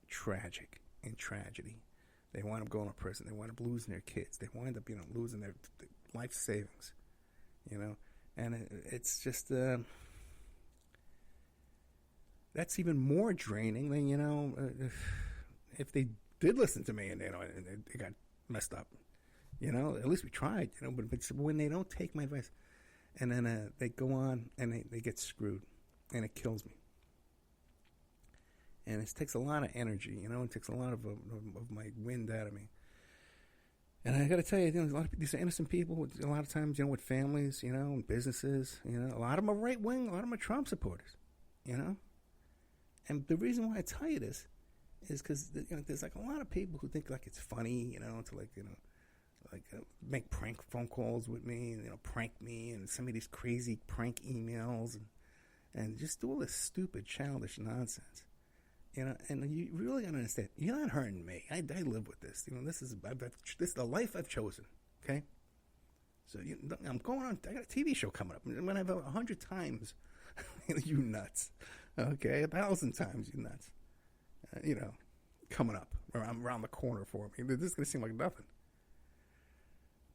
tragic in tragedy. They wind up going to prison. They wind up losing their kids. They wind up, losing their life savings. And it's just, that's even more draining than, if they did listen to me and, they got messed up, at least we tried, but when they don't take my advice, and then they go on and they get screwed, and it kills me. And it takes a lot of energy, it takes a lot of my wind out of me. And I got to tell you, a lot of these are innocent people. A lot of times, with families, and businesses. A lot of them are right wing. A lot of them are Trump supporters. And the reason why I tell you this is because there's like a lot of people who think like it's funny, to make prank phone calls with me, and prank me and send me these crazy prank emails and just do all this stupid, childish nonsense. And you really gotta understand, you're not hurting me. I live with this. This is the life I've chosen. Okay. So I'm going on. I got a TV show coming up. I'm gonna have 100 times, you nuts. Okay, 1,000 times, you nuts. Coming up around the corner for me. This is gonna seem like nothing.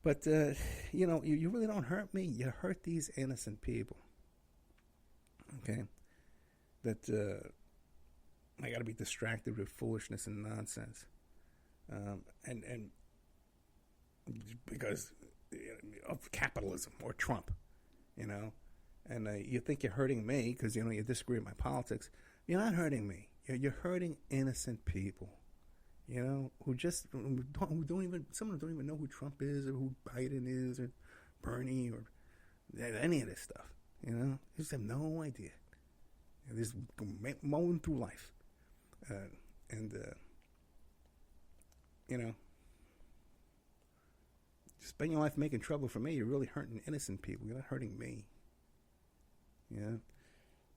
But you really don't hurt me. You hurt these innocent people. Okay, that. I got to be distracted with foolishness and nonsense, and because of capitalism or Trump, and you think you're hurting me because you disagree with my politics. You're not hurting me. You're hurting innocent people, who don't even know who Trump is or who Biden is or Bernie or any of this stuff. They just have no idea. They're just mowing through life. Spend your life making trouble for me. You're really hurting innocent people. You're not hurting me. Yeah.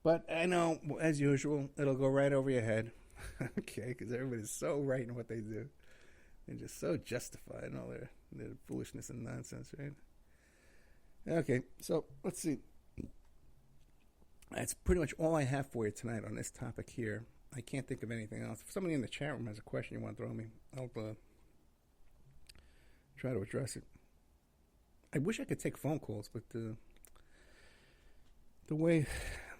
But I know, as usual, it'll go right over your head. Okay, because everybody's so right in what they do. They're just so justified in all their foolishness and nonsense, right? Okay, so let's see. That's pretty much all I have for you tonight on this topic here. I can't think of anything else. If somebody in the chat room has a question you want to throw me, I'll try to address it. I wish I could take phone calls, but the way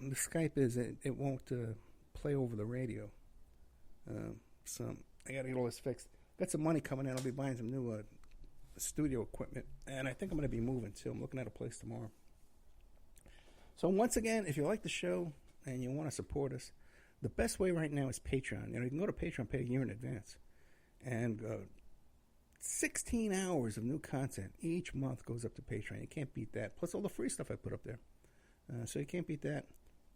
the Skype is, it won't play over the radio. So I got to get all this fixed. Got some money coming in. I'll be buying some new studio equipment, and I think I'm going to be moving too. I'm looking at a place tomorrow. So once again, if you like the show and you want to support us, the best way right now is Patreon. You can go to Patreon, pay a year in advance, and 16 hours of new content each month goes up to Patreon. You can't beat that. Plus all the free stuff I put up there. So you can't beat that.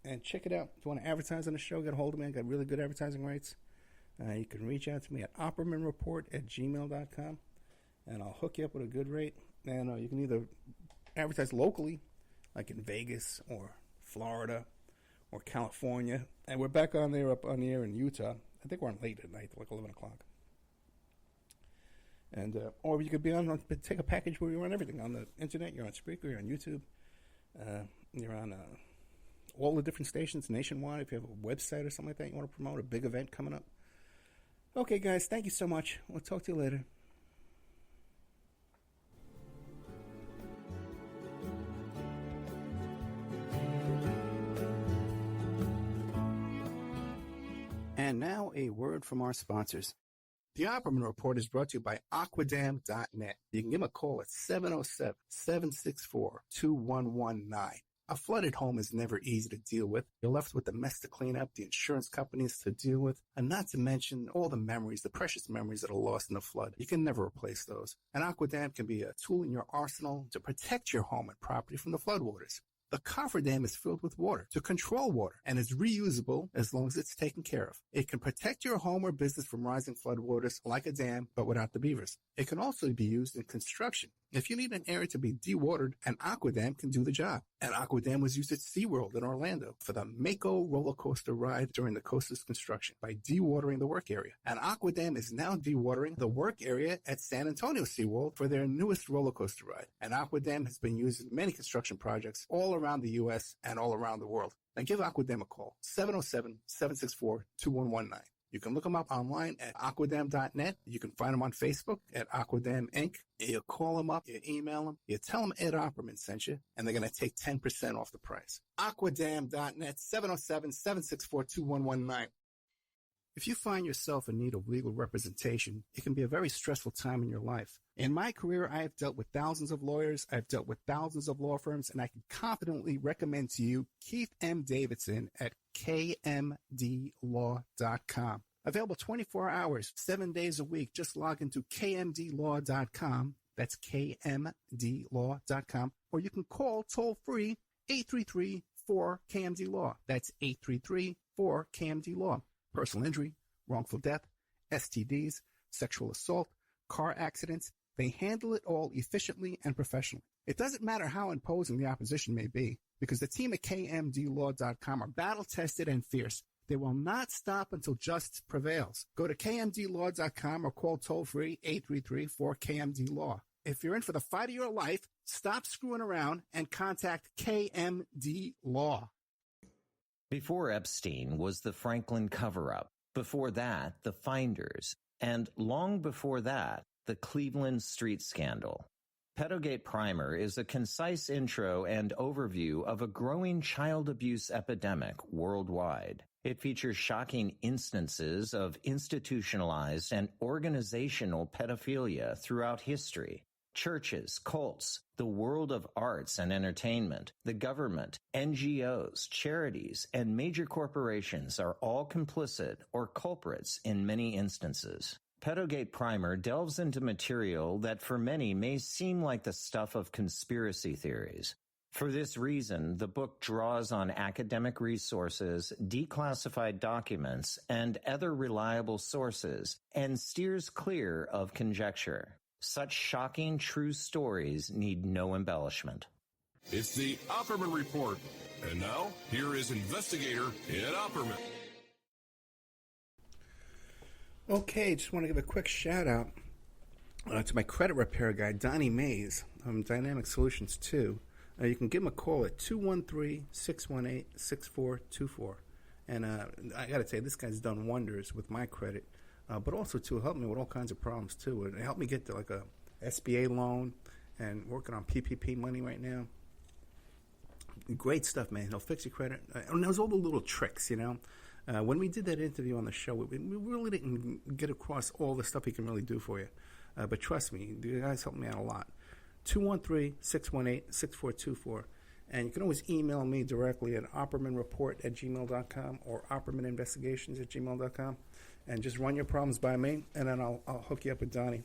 And check it out. If you want to advertise on the show, get a hold of me. I got really good advertising rights. You can reach out to me at oppermanreport@gmail.com, and I'll hook you up with a good rate. And you can either advertise locally, like in Vegas or Florida or California. And we're back on there, up on the air in Utah. I think we're on late at night, like 11 o'clock. And or you could be on, take a package where you're on everything. On the internet, you're on Spreaker, you're on YouTube. You're on all the different stations nationwide. If you have a website or something like that, you want to promote a big event coming up. Okay, guys, thank you so much. We'll talk to you later. And now a word from our sponsors. The Opperman Report is brought to you by Aquidam.net. You can give them a call at 707-764-2119. A flooded home is never easy to deal with. You're left with the mess to clean up, the insurance companies to deal with, and not to mention all the memories, the precious memories that are lost in the flood. You can never replace those. And Aquidam can be a tool in your arsenal to protect your home and property from the floodwaters. The cofferdam is filled with water to control water and is reusable as long as it's taken care of. It can protect your home or business from rising floodwaters like a dam, but without the beavers. It can also be used in construction. If you need an area to be dewatered, an Aquidam can do the job. An Aquidam was used at SeaWorld in Orlando for the Mako roller coaster ride during the coaster's construction by dewatering the work area. An Aquidam is now dewatering the work area at San Antonio SeaWorld for their newest roller coaster ride. An Aquidam has been used in many construction projects all around the U.S. and all around the world. Now give Aquidam a call, 707-764-2119. You can look them up online at aquidam.net. You can find them on Facebook at Aquidam Inc. You call them up, you email them, you tell them Ed Opperman sent you, and they're going to take 10% off the price. Aquidam.net, 707-764-2119. If you find yourself in need of legal representation, it can be a very stressful time in your life. In my career, I have dealt with thousands of lawyers, I've dealt with thousands of law firms, and I can confidently recommend to you Keith M. Davidson at kmdlaw.com. Available 24 hours, 7 days a week. Just log into kmdlaw.com. That's kmdlaw.com. Or you can call toll-free 833-4KMD-LAW. That's 833 for KMD Law. Personal injury, wrongful death, STDs, sexual assault, car accidents. They handle it all efficiently and professionally. It doesn't matter how imposing the opposition may be, because the team at KMDlaw.com are battle-tested and fierce. They will not stop until justice prevails. Go to KMDlaw.com or call toll-free 833-4KMD-LAW. If you're in for the fight of your life, stop screwing around and contact KMD Law. Before Epstein was the Franklin cover-up. Before that, the Finders. And long before that, the Cleveland street scandal. Pedogate Primer is a concise intro and overview of a growing child abuse epidemic worldwide. It features shocking instances of institutionalized and organizational pedophilia throughout history. Churches, cults, the world of arts and entertainment, the government, NGOs, charities, and major corporations are all complicit or culprits in many instances. Pedogate Primer delves into material that for many may seem like the stuff of conspiracy theories. For this reason, the book draws on academic resources, declassified documents, and other reliable sources, and steers clear of conjecture. Such shocking true stories need no embellishment. It's the Opperman Report. And now, here is investigator Ed Opperman. Okay, just want to give a quick shout out to my credit repair guy, Donnie Mays, Dynamic Solutions 2. You can give him a call at 213-618-6424. And I got to tell you, this guy's done wonders with my credit, but also to help me with all kinds of problems too. It helped me get to like a SBA loan and working on PPP money right now. Great stuff, man. He'll fix your credit. And there's all the little tricks, you know. When we did that interview on the show, we really didn't get across all the stuff he can really do for you. But trust me, the guys helped me out a lot. 213-618-6424. And you can always email me directly at oppermanreport@gmail.com or oppermaninvestigations@gmail.com. And just run your problems by me, and then I'll hook you up with Donnie.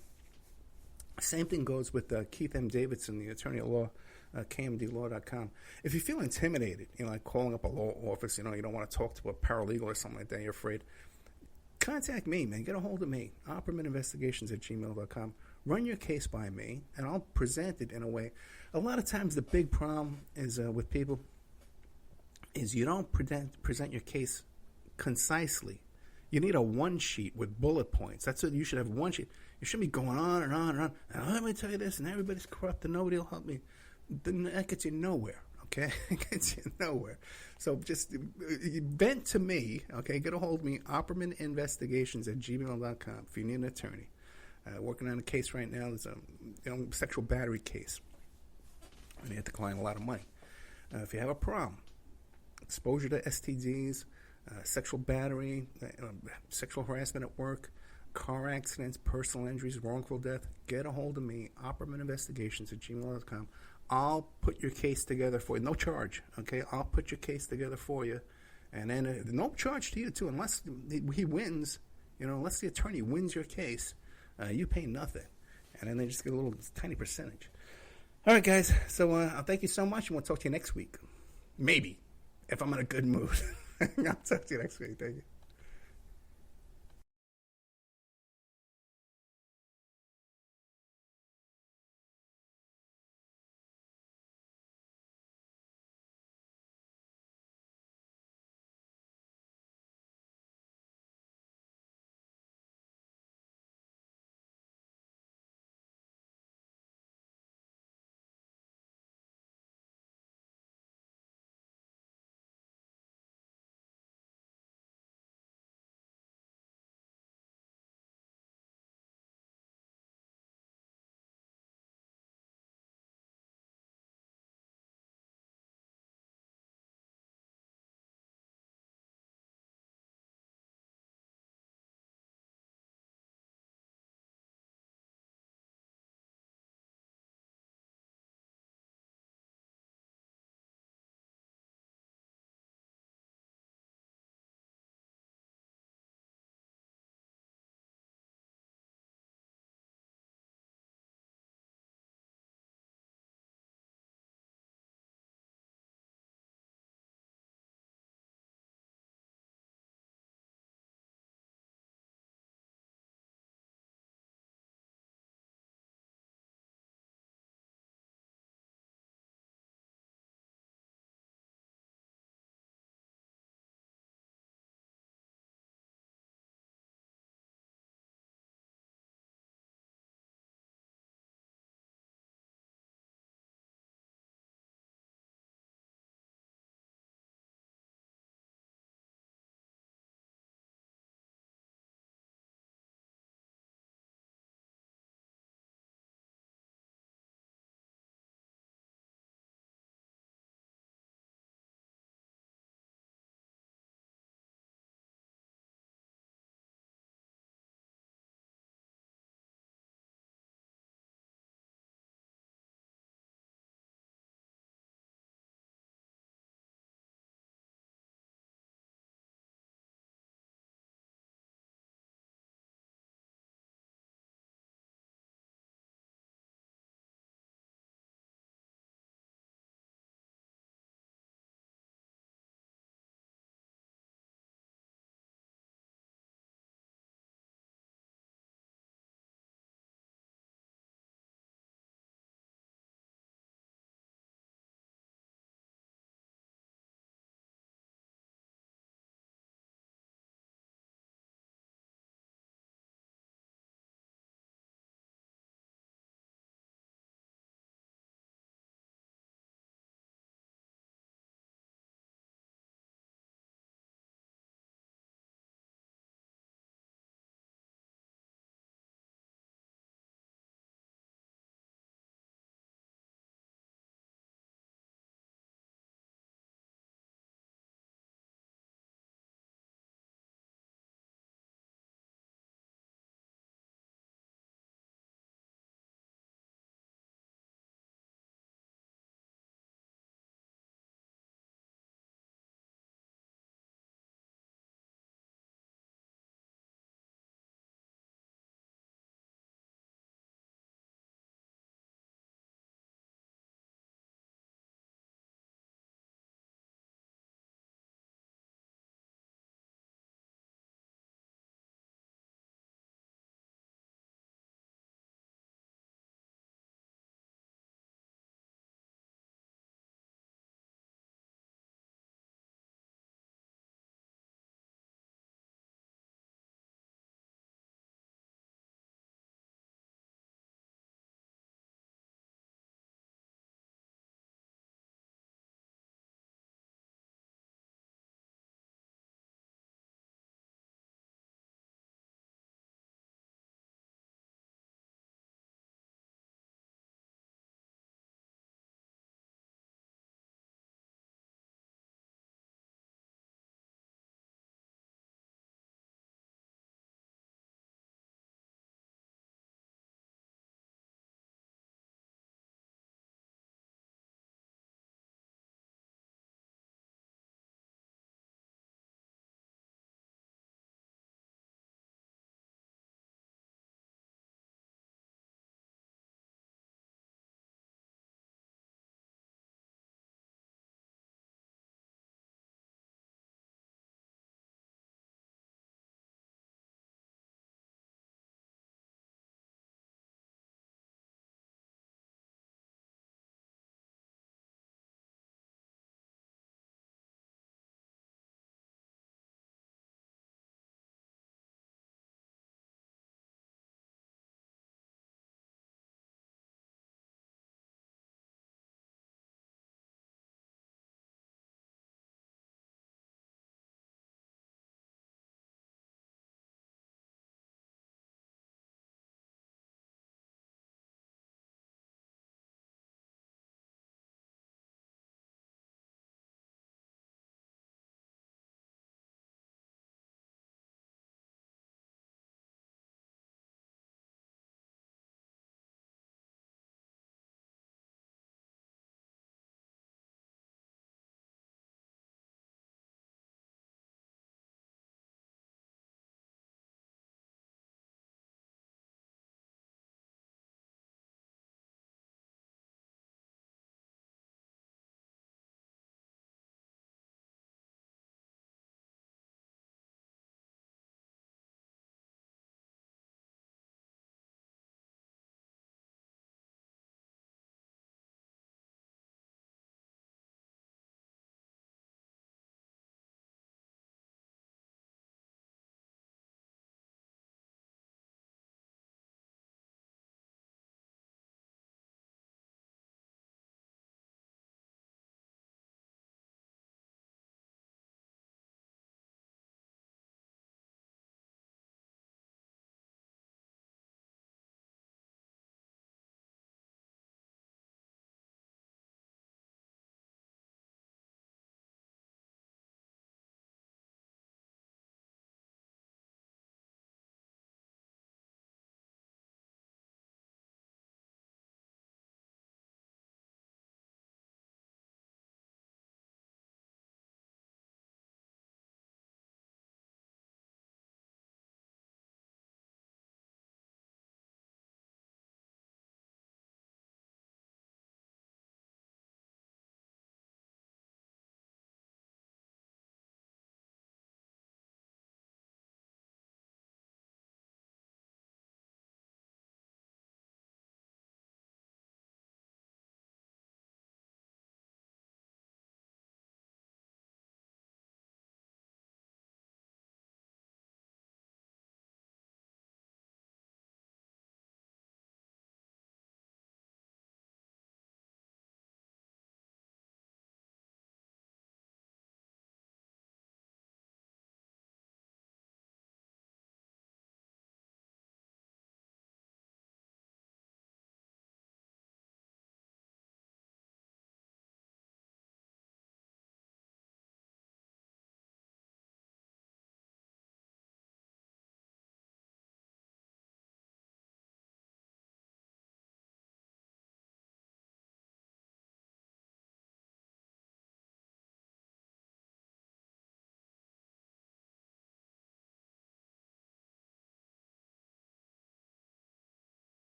Same thing goes with Keith M. Davidson, the attorney at law, KMDlaw.com. If you feel intimidated, like calling up a law office, you don't want to talk to a paralegal or something like that, you're afraid, contact me, man. Get a hold of me, oppermaninvestigations@gmail.com. Run your case by me, and I'll present it in a way. A lot of times the big problem is with people is you don't present your case concisely. You need a one sheet with bullet points. That's what you should have, one sheet. You shouldn't be going on and on and on. And let me tell you this, and everybody's corrupt, and nobody will help me. Then that gets you nowhere, okay? It gets you nowhere. So just vent to me, okay? Get a hold of me, oppermaninvestigations@gmail.com if you need an attorney. Working on a case right now. There's a sexual battery case. And you have to decline a lot of money. If you have a problem, exposure to STDs, sexual battery, sexual harassment at work, car accidents, personal injuries, wrongful death, get a hold of me, oppermaninvestigations@gmail.com. I'll put your case together for you. No charge, okay? I'll put your case together for you. And then no charge to you, too, unless he wins. Unless the attorney wins your case, you pay nothing. And then they just get a little tiny percentage. All right, guys. So I'll thank you so much, and we'll talk to you next week. Maybe, if I'm in a good mood. I'll talk to you next week. Thank you.